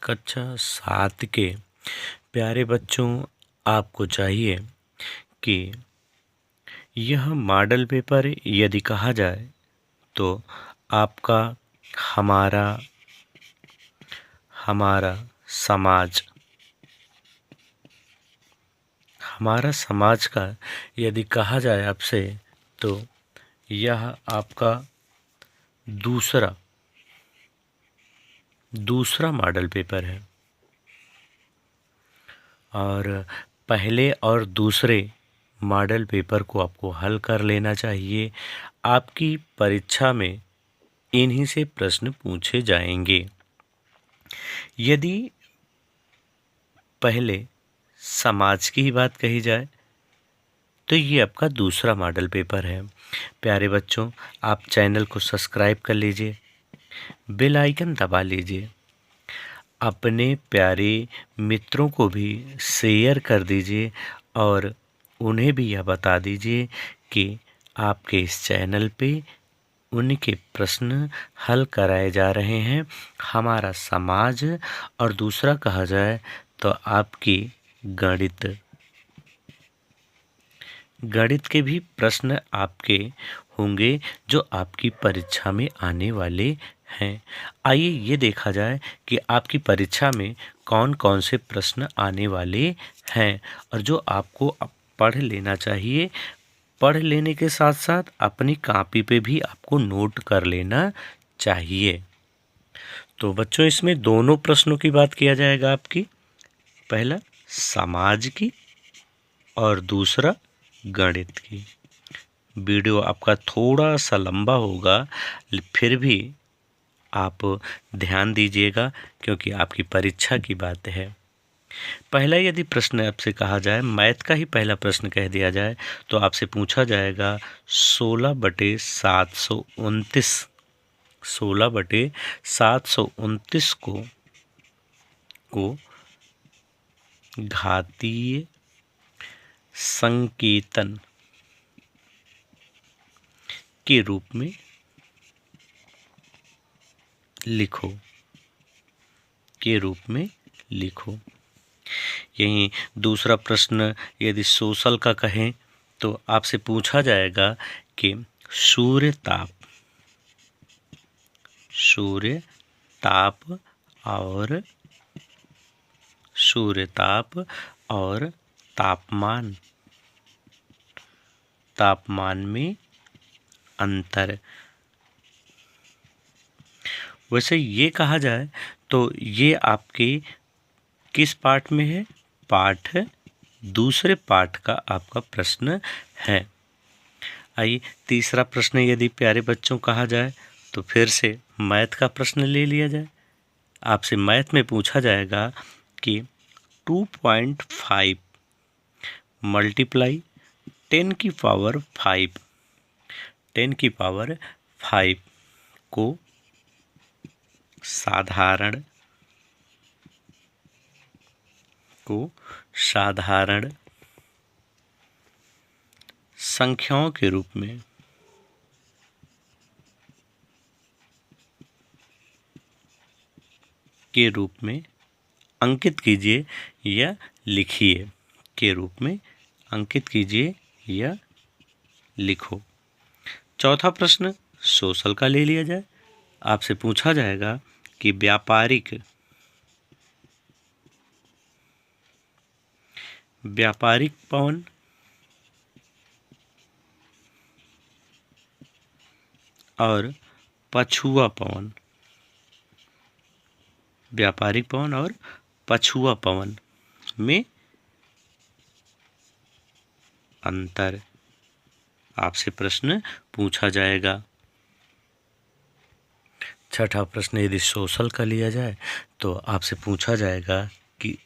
कक्षा 7 के प्यारे बच्चों, आपको चाहिए कि यह मॉडल पेपर यदि कहा जाए तो आपका हमारा हमारा समाज हमारा समाज का यदि कहा जाए आपसे तो यह आपका दूसरा मॉडल पेपर है। और पहले और दूसरे मॉडल पेपर को आपको हल कर लेना चाहिए। आपकी परीक्षा में इन्हीं से प्रश्न पूछे जाएंगे। यदि पहले समाज की ही बात कही जाए तो ये आपका दूसरा मॉडल पेपर है। प्यारे बच्चों, आप चैनल को सब्सक्राइब कर लीजिए, बेल आइकन दबा लीजिए, अपने प्यारे मित्रों को भी शेयर कर दीजिए और उन्हें भी यह बता दीजिए कि आपके इस चैनल पे उनके प्रश्न हल कराए जा रहे हैं। हमारा समाज और दूसरा कहा जाए तो आपकी गणित के भी प्रश्न आपके होंगे जो आपकी परीक्षा में आने वाले हैं। आइए ये देखा जाए कि आपकी परीक्षा में कौन कौन से प्रश्न आने वाले हैं और जो आपको पढ़ लेना चाहिए। पढ़ लेने के साथ साथ अपनी कॉपी पे भी आपको नोट कर लेना चाहिए। तो बच्चों, इसमें दोनों प्रश्नों की बात किया जाएगा आपकी, पहला समाज की और दूसरा गणित की। वीडियो आपका थोड़ा सा लंबा होगा, फिर भी आप ध्यान दीजिएगा क्योंकि आपकी परीक्षा की बात है। पहला यदि प्रश्न आपसे कहा जाए, मैथ का ही पहला प्रश्न कह दिया जाए तो आपसे पूछा जाएगा 16/729 को घातीय संकेतन के रूप में लिखो। यही दूसरा प्रश्न यदि सोशल का कहें तो आपसे पूछा जाएगा कि सूर्य ताप और तापमान में अंतर। वैसे ये कहा जाए तो ये आपके किस पाठ में है? दूसरे पाठ का आपका प्रश्न है। आइए तीसरा प्रश्न यदि प्यारे बच्चों कहा जाए तो फिर से मैथ का प्रश्न ले लिया जाए। आपसे मैथ में पूछा जाएगा कि 2.5 मल्टीप्लाई 10 की पावर 5 को साधारण संख्याओं के रूप में अंकित कीजिए या लिखो। चौथा प्रश्न सोशल का ले लिया जाए। आपसे पूछा जाएगा कि व्यापारिक पवन और पछुआ पवन में अंतर आपसे प्रश्न पूछा जाएगा। छठा प्रश्न यदि सोशल का लिया जाए तो आपसे पूछा जाएगा कि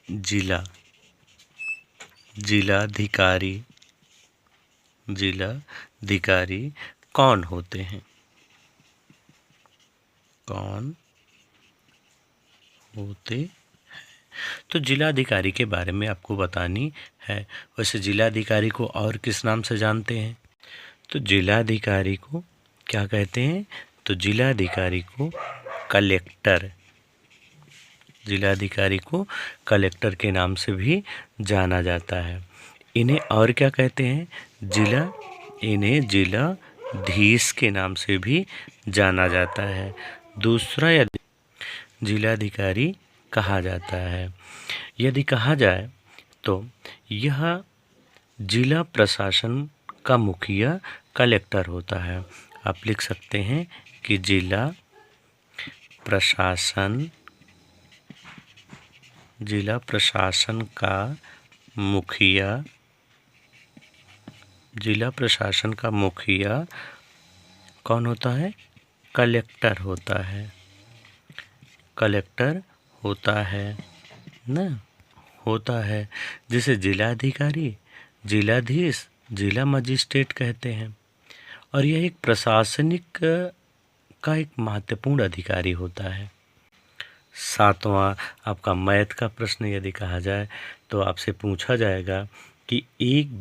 जिलाधिकारी कौन होते हैं? तो जिलाधिकारी के बारे में आपको बतानी है। वैसे जिलाधिकारी को और किस नाम से जानते हैं? तो जिलाधिकारी को क्या कहते हैं? तो जिलाधिकारी को कलेक्टर जिलाधिकारी को कलेक्टर के नाम से भी जाना जाता है। इन्हें और क्या कहते हैं? इन्हें जिलाधीश के नाम से भी जाना जाता है। दूसरा यदि जिलाधिकारी कहा जाता है, यदि कहा जाए तो यह जिला प्रशासन का मुखिया कलेक्टर होता है। आप लिख सकते हैं कि जिला प्रशासन का मुखिया कौन होता है? कलेक्टर होता है ना, होता है। जिसे जिलाधिकारी, जिलाधीश, जिला मजिस्ट्रेट कहते हैं। और यह एक प्रशासनिक का एक महत्वपूर्ण अधिकारी होता है। 7वां आपका मैथ का प्रश्न यदि कहा जाए तो आपसे पूछा जाएगा कि एक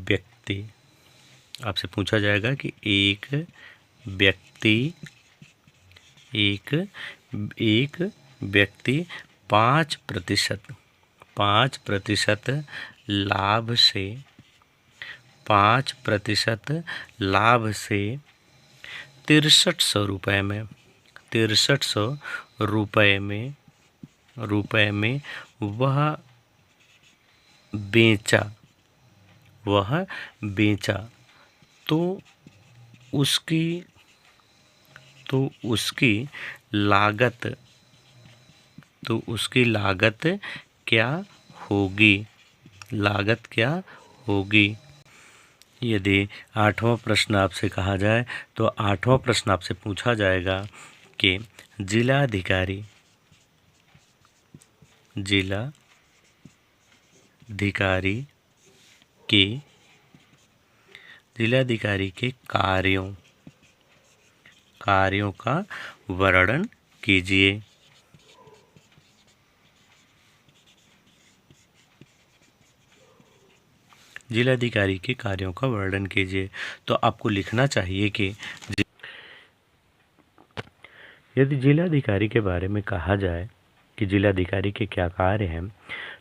व्यक्ति 5% लाभ से 6300 रुपए में वह बेचा तो उसकी लागत क्या होगी? यदि 8वां प्रश्न आपसे कहा जाए तो 8वां प्रश्न आपसे पूछा जाएगा कि जिलाधिकारी के कार्यों का वर्णन कीजिए। जिलाधिकारी के कार्यों का वर्णन कीजिए। तो आपको लिखना चाहिए कि यदि जिलाधिकारी के बारे में कहा जाए कि जिलाधिकारी के क्या कार्य हैं,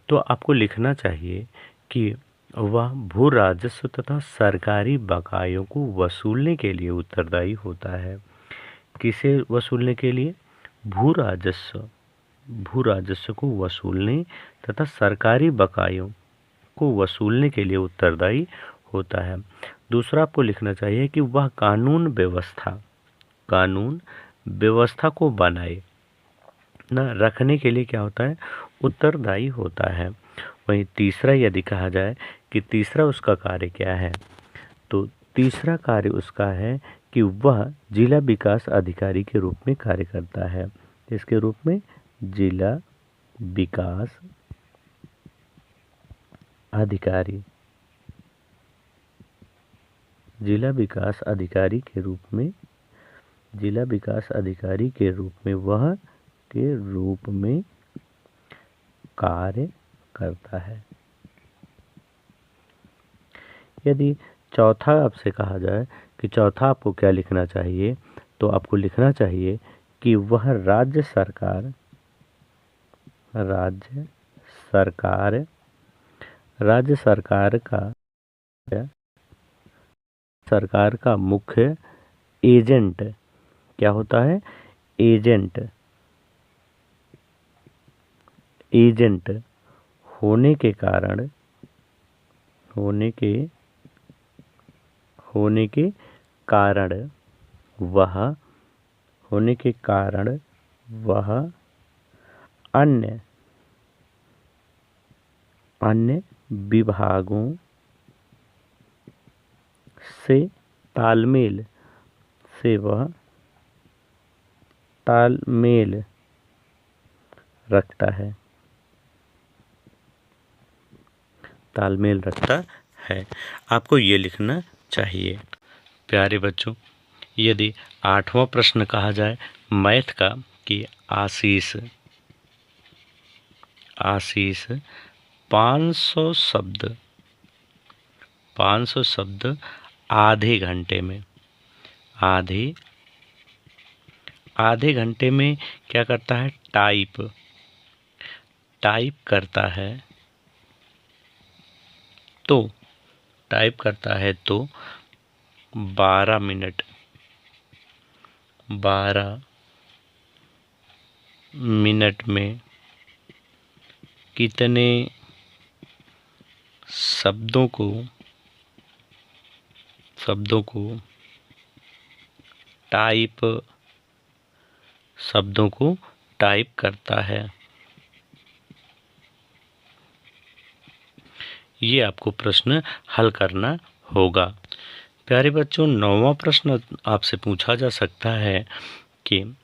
तो आपको लिखना चाहिए कि वह भू राजस्व तथा सरकारी बकायों को वसूलने के लिए उत्तरदायी होता है। किसे वसूलने के लिए? भू राजस्व को वसूलने तथा सरकारी बकायों को वसूलने के लिए उत्तरदायी होता है। दूसरा आपको लिखना चाहिए कि वह कानून व्यवस्था को बनाए ना रखने के लिए क्या होता है? उत्तरदायी होता है। वहीं तीसरा यदि कहा जाए कि तीसरा उसका कार्य क्या है, तो तीसरा कार्य उसका है कि वह जिला विकास अधिकारी के रूप में कार्य करता है। इसके रूप में जिला विकास अधिकारी के रूप में कार्य करता है। यदि चौथा आपसे कहा जाए कि चौथा आपको क्या लिखना चाहिए, तो आपको लिखना चाहिए कि वह राज्य सरकार का मुख्य एजेंट क्या होता है? एजेंट होने के कारण वह अन्य विभागों से तालमेल रखता है। आपको ये लिखना चाहिए। प्यारे बच्चों, यदि 8वां प्रश्न कहा जाए मैथ का कि आशीष 500 शब्द आधे घंटे में क्या करता है? टाइप करता है तो 12 मिनट 12 मिनट में कितने शब्दों को टाइप करता है। ये आपको प्रश्न हल करना होगा। प्यारे बच्चों, 9वां प्रश्न आपसे पूछा जा सकता है कि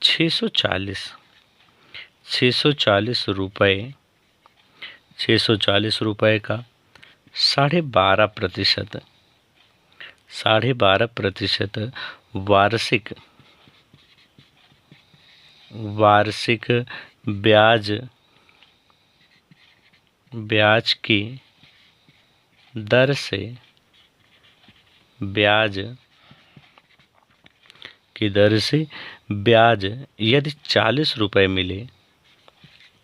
640 रुपए का 12.5% वार्षिक ब्याज की दर से ब्याज यदि 40 रुपए मिले,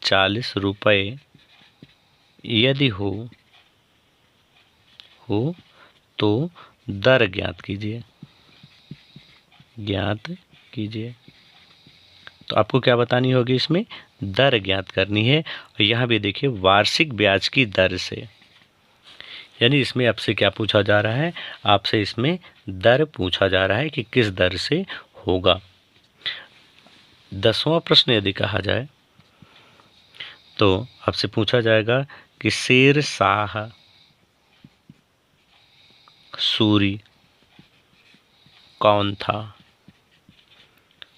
40 रुपए यदि हो तो दर ज्ञात कीजिए। तो आपको क्या बतानी होगी, इसमें दर ज्ञात करनी है। और यहाँ भी देखिए वार्षिक ब्याज की दर से, यानी इसमें आपसे क्या पूछा जा रहा है, आपसे इसमें दर पूछा जा रहा है कि किस दर से होगा। 10वां प्रश्न यदि कहा जाए तो आपसे पूछा जाएगा कि शेर शाह सूरी कौन था।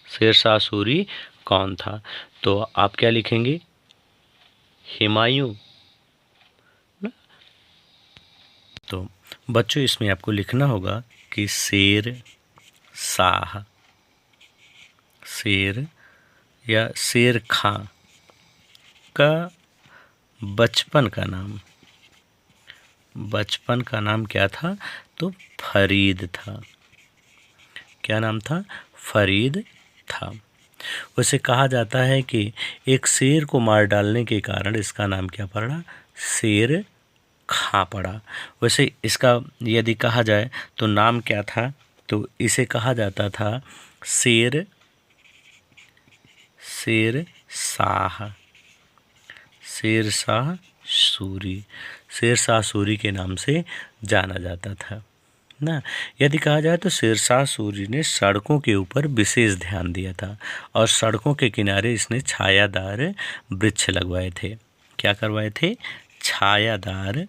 शेर शाह सूरी कौन था? तो आप क्या लिखेंगे, हुमायूं। तो बच्चों इसमें आपको लिखना होगा कि शेर या शेर खां का बचपन का नाम क्या था? तो फरीद था। क्या नाम था? फरीद था। वैसे कहा जाता है कि एक शेर को मार डालने के कारण इसका नाम क्या पड़ा? शेर खां पड़ा। वैसे इसका यदि कहा जाए तो नाम क्या था? तो इसे कहा जाता था शेर शाह सूरी के नाम से जाना जाता था ना। यदि कहा जाए तो शेर शाह सूरी ने सड़कों के ऊपर विशेष ध्यान दिया था और सड़कों के किनारे इसने छायादार वृक्ष लगवाए थे। क्या करवाए थे? छायादार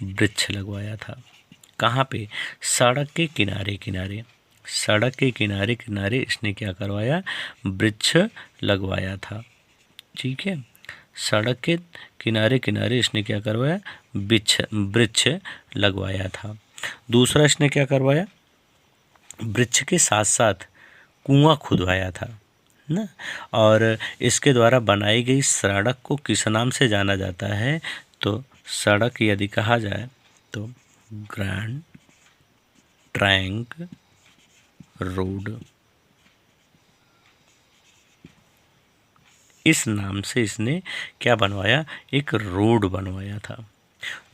वृक्ष लगवाया था। कहाँ पे? सड़क के किनारे इसने क्या करवाया? वृक्ष लगवाया था। ठीक है, सड़क के किनारे इसने क्या करवाया? वृक्ष लगवाया था। दूसरा इसने क्या करवाया? वृक्ष के साथ साथ कुआं खुदवाया था ना। और इसके द्वारा बनाई गई सड़क को किस नाम से जाना जाता है? तो सड़क यदि कहा जाए तो ग्रैंड ट्रंक रोड, इस नाम से इसने क्या बनवाया? एक रोड बनवाया था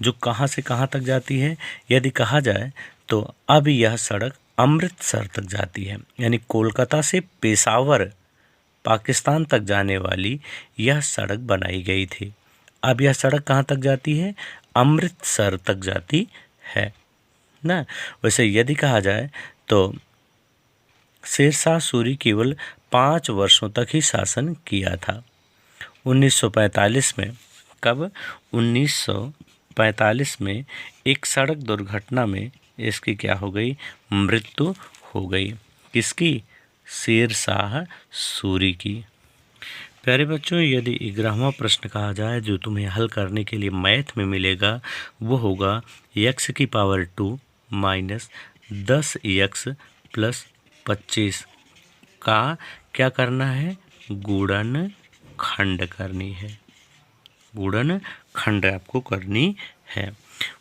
जो कहाँ से कहाँ तक जाती है। यदि कहा जाए तो अब यह सड़क अमृतसर तक जाती है, यानी कोलकाता से पेशावर पाकिस्तान तक जाने वाली यह सड़क बनाई गई थी। अब यह सड़क कहाँ तक जाती है? अमृतसर तक जाती है ना। वैसे यदि कहा जाए तो शेर शाह सूरी केवल 5 वर्षों तक ही शासन किया था। 1945 में, कब? 1945 में एक सड़क दुर्घटना में इसकी क्या हो गई? मृत्यु हो गई। किसकी? शेर शाह सूरी की। प्यारे बच्चों, यदि 11वां प्रश्न कहा जाए जो तुम्हें हल करने के लिए मैथ में मिलेगा, वो होगा x⁻² माइनस 10x प्लस 25 का क्या करना है? गुणनखंड करनी है। गुणनखंड आपको करनी है।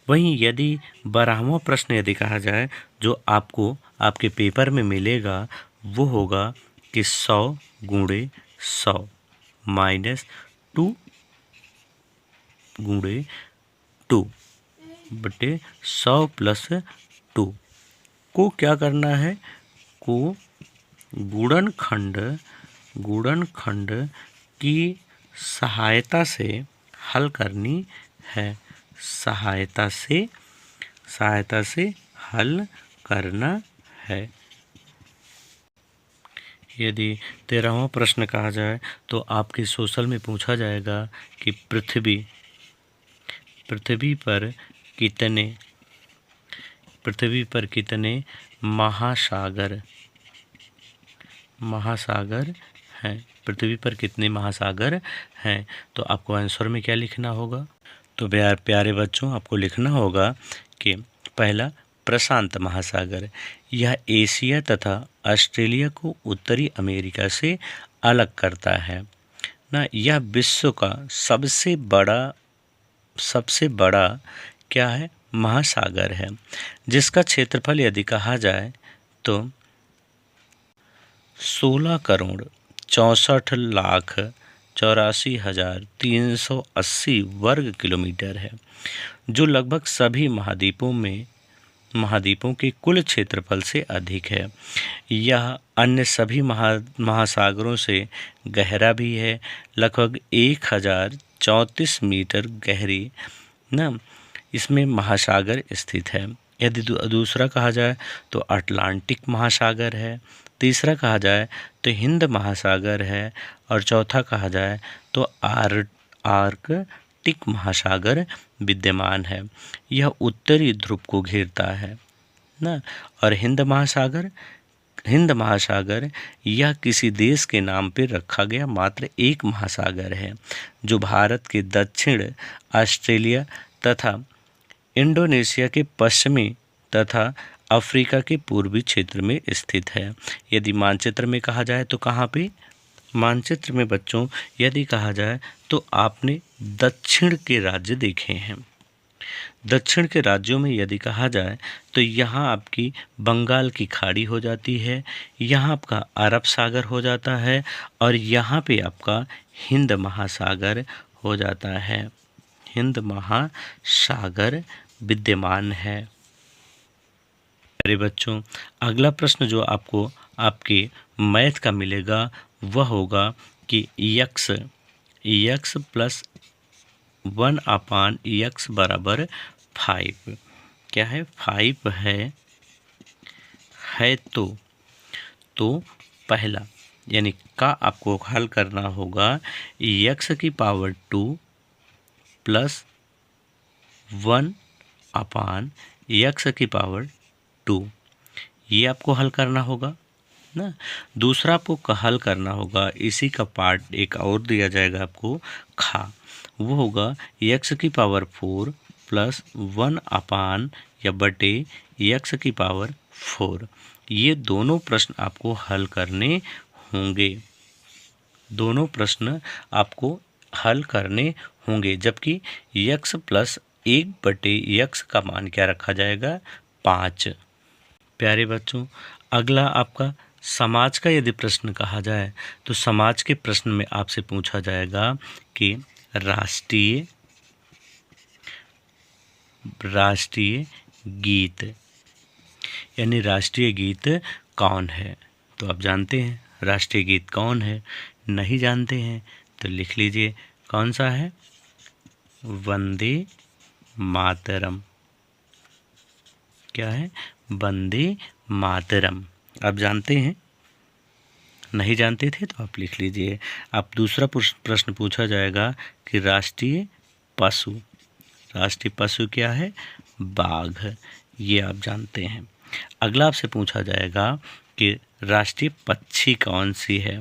वहीं यदि 12वां प्रश्न यदि कहा जाए जो आपको आपके पेपर में मिलेगा, वो होगा कि 100 गुणे 100 माइनस 2 गुणे 2 बटे 100 प्लस 2 को क्या करना है, को गुणनखंड की सहायता से हल करनी है, सहायता से हल करना है। यदि 13वां प्रश्न कहा जाए तो आपके सोशल में पूछा जाएगा कि पृथ्वी पर कितने महासागर हैं, पृथ्वी पर कितने महासागर हैं। तो आपको आंसर में क्या लिखना होगा, तो प्यारे बच्चों आपको लिखना होगा कि पहला प्रशांत महासागर, यह एशिया तथा ऑस्ट्रेलिया को उत्तरी अमेरिका से अलग करता है ना। यह विश्व का सबसे बड़ा क्या है, महासागर है, जिसका क्षेत्रफल यदि कहा जाए तो 16,64,84,380 वर्ग किलोमीटर है, जो लगभग सभी महाद्वीपों के कुल क्षेत्रफल से अधिक है। यह अन्य सभी महासागरों से गहरा भी है, लगभग 1034 मीटर गहरी ना इसमें महासागर स्थित है। यदि दूसरा कहा जाए तो अटलांटिक महासागर है, तीसरा कहा जाए तो हिंद महासागर है, और चौथा कहा जाए तो आर्कटिक महासागर विद्यमान है। यह उत्तरी ध्रुव को घेरता है ना। और हिंद महासागर यह किसी देश के नाम पर रखा गया मात्र एक महासागर है, जो भारत के दक्षिण, ऑस्ट्रेलिया तथा इंडोनेशिया के पश्चिमी तथा अफ्रीका के पूर्वी क्षेत्र में स्थित है। यदि मानचित्र में कहा जाए तो कहाँ पे, मानचित्र में बच्चों यदि कहा जाए तो आपने दक्षिण के राज्य देखे हैं। दक्षिण के राज्यों में यदि कहा जाए तो यहाँ आपकी बंगाल की खाड़ी हो जाती है, यहाँ आपका अरब सागर हो जाता है, और यहाँ पे आपका हिंद महासागर हो जाता है, हिंद महासागर विद्यमान है। अरे बच्चों अगला प्रश्न जो आपको आपके मैथ का मिलेगा वह होगा कि x प्लस 1/x बराबर 5 क्या है, 5 है तो पहला यानी का आपको हल करना होगा x की पावर 2 प्लस 1/x की पावर 2, ये आपको हल करना होगा ना। दूसरा आपको हल करना होगा, इसी का पार्ट एक और दिया जाएगा आपको वो होगा x की पावर 4 प्लस 1 या बटे x की पावर 4। ये दोनों प्रश्न आपको हल करने होंगे, दोनों प्रश्न आपको हल करने होंगे, जबकि x प्लस 1 बटे x का मान क्या रखा जाएगा, 5। प्यारे बच्चों अगला आपका समाज का यदि प्रश्न कहा जाए तो समाज के प्रश्न में आपसे पूछा जाएगा कि राष्ट्रीय गीत यानी राष्ट्रीय गीत कौन है। तो आप जानते हैं राष्ट्रीय गीत कौन है, नहीं जानते हैं तो लिख लीजिए कौन सा है, वंदे मातरम। क्या है, वंदे मातरम। आप जानते हैं, नहीं जानते थे तो आप लिख लीजिए। आप दूसरा प्रश्न पूछा जाएगा कि राष्ट्रीय पशु क्या है, बाघ, ये आप जानते हैं। अगला आपसे पूछा जाएगा कि राष्ट्रीय पक्षी कौन सी है,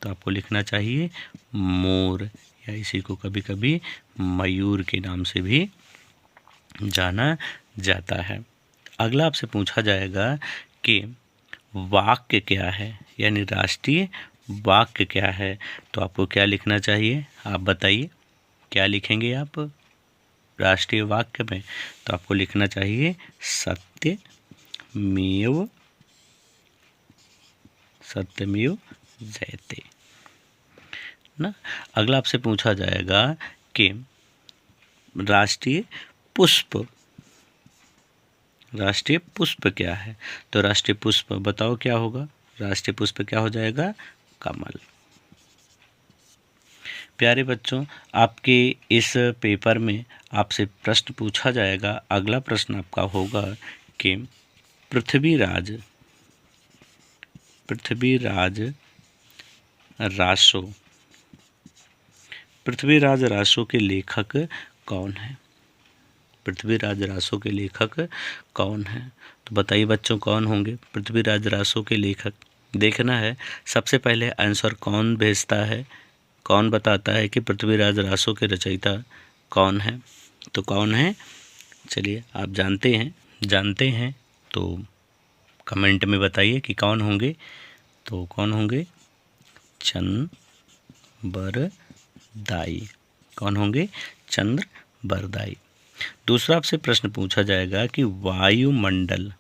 तो आपको लिखना चाहिए मोर, या इसी को कभी कभी मयूर के नाम से भी जाना जाता है। अगला आपसे पूछा जाएगा कि वाक्य क्या है, यानी राष्ट्रीय वाक्य क्या है, तो आपको क्या लिखना चाहिए, आप बताइए क्या लिखेंगे आप राष्ट्रीय वाक्य में। तो आपको लिखना चाहिए सत्यमेव जयते। ना। अगला आपसे पूछा जाएगा कि राष्ट्रीय पुष्प क्या है? तो राष्ट्रीय पुष्प बताओ क्या होगा? राष्ट्रीय पुष्प क्या हो जाएगा? कमल। प्यारे बच्चों, आपके इस पेपर में आपसे प्रश्न पूछा जाएगा। अगला प्रश्न आपका होगा कि पृथ्वीराज रासो के लेखक कौन है? पृथ्वीराज रासो के लेखक कौन है? तो बताइए बच्चों, कौन होंगे पृथ्वीराज रासो के लेखक? देखना है सबसे पहले आंसर कौन भेजता है, कौन बताता है कि पृथ्वीराज रासो के रचयिता कौन है। तो कौन है? चलिए आप जानते हैं तो कमेंट में बताइए कि कौन होंगे। तो कौन होंगे? चंद्रबरदाई। कौन होंगे? चंद्रबरदाई। दूसरा आपसे प्रश्न पूछा जाएगा कि वायुमंडल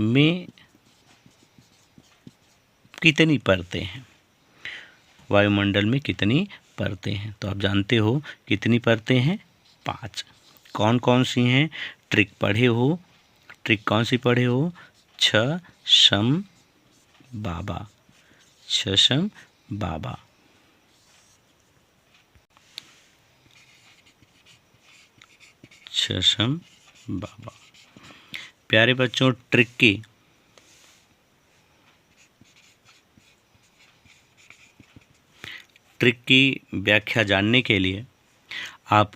में कितनी परतें हैं? वायुमंडल में कितनी परतें हैं? तो आप जानते हो कितनी परतें हैं? 5। कौन कौन सी हैं? ट्रिक कौन सी पढ़े हो? छशम बाबा। प्यारे बच्चों, ट्रिक की व्याख्या जानने के लिए आप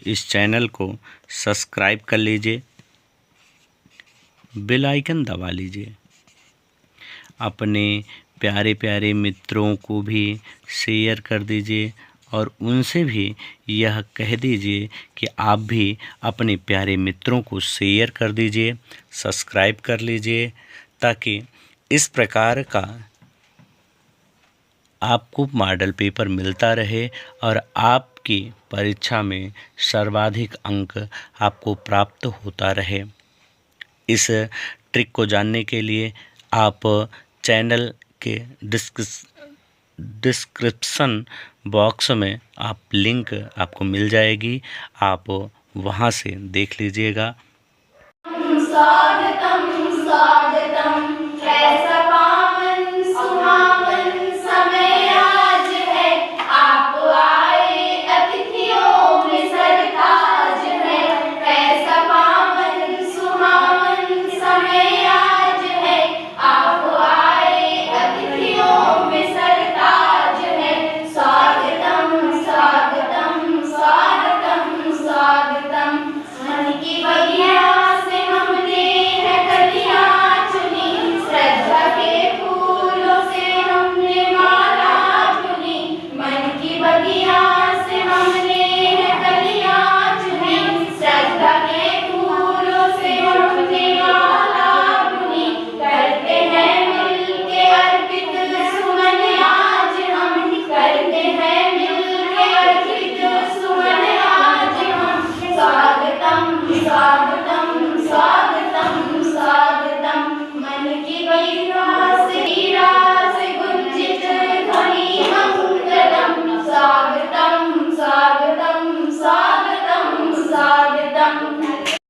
इस चैनल को सब्सक्राइब कर लीजिए, बेल आइकन दबा लीजिए, अपने प्यारे मित्रों को भी शेयर कर दीजिए और उनसे भी यह कह दीजिए कि आप भी अपने प्यारे मित्रों को शेयर कर दीजिए, सब्सक्राइब कर लीजिए, ताकि इस प्रकार का आपको मॉडल पेपर मिलता रहे और आपकी परीक्षा में सर्वाधिक अंक आपको प्राप्त होता रहे। इस ट्रिक को जानने के लिए आप चैनल के डिस्क्रिप्शन बॉक्स में आप लिंक आपको मिल जाएगी, आप वहां से देख लीजिएगा।